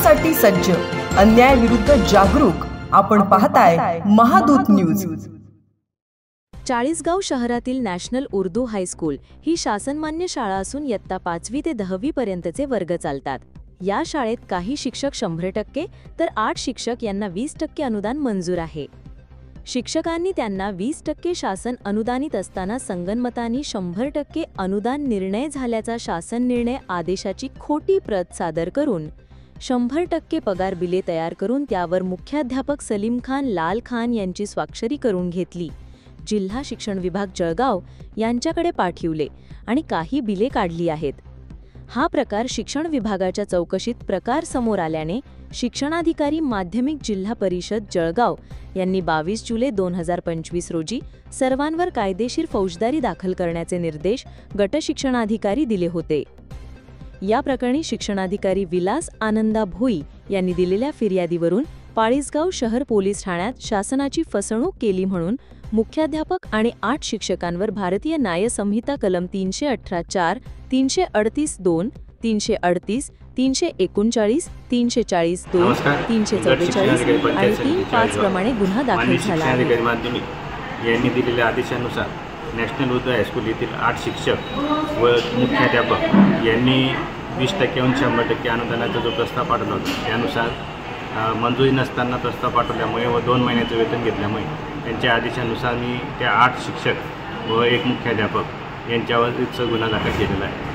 न्यायासाठी सज्ज, अन्यायाविरुद्ध जागरूक. आपण पाहताय महादूत न्यूज. चाळीसगाव शहरातील नॅशनल उर्दू हायस्कूल ही शासनमान्य शाळा असून इयत्ता 5वी ते 10वी पर्यंतचे वर्ग चालतात. या शाळेत काही शिक्षक 100% तर 8 शिक्षक यांना 20% अनुदान मंजूर आहे. शिक्षकांनी त्यांना 20% शासन अनुदानित असताना संगनमतानी 100% अनुदान निर्णय झाल्याचा शासन निर्णय आदेशाची खोटी प्रत सादर करून 100% पगार बिले तयार करून त्यावर मुख्याध्यापक सलीम खान लाल खान यांची स्वाक्षरी करून घेतली. जिल्हा शिक्षण विभाग जळगाव यांच्याकडे पाठविले आणि काही बिले काढली आहेत. हा प्रकार शिक्षण विभागाच्या चौकशीत प्रकार समोर आल्याने शिक्षणाधिकारी माध्यमिक जिल्हा परिषद जळगाव यांनी 22 जुलै 2025 रोजी सर्वांवर कायदेशीर फौजदारी दाखल करण्याचे निर्देश गट शिक्षणाधिकारी दिले होते. या प्रकरणी शिक्षणाधिकारी विलास आनंदा भोई यांनी दिलेल्या फिर्यादीवरून पाळीसगाव शहर पोलीस ठाण्यात शासनाची फसवणूक केली म्हणून मुख्याध्यापक आणि 8 शिक्षकांवर भारतीय न्याय संहिता कलम 318(4), 338(2), 338, 339, 340(2), 344 आणि 35 प्रमाणे गुन्हा दाखल झाला आहे. माध्यमिक यांनी दिलेल्या आदेशानुसार नॅशनल उर्दू हायस्कूल येथील 8 शिक्षक व मुख्याध्यापक यांनी 20%हून 100% अनुदानाचा जो प्रस्ताव पाठवला होता त्यानुसार मंजुरी नसताना प्रस्ताव पाठवल्यामुळे व 2 महिन्याचं वेतन घेतल्यामुळे त्यांच्या आदेशानुसार मी त्या 8 शिक्षक व 1 मुख्याध्यापक यांच्यावरच गुन्हा दाखल केलेला आहे.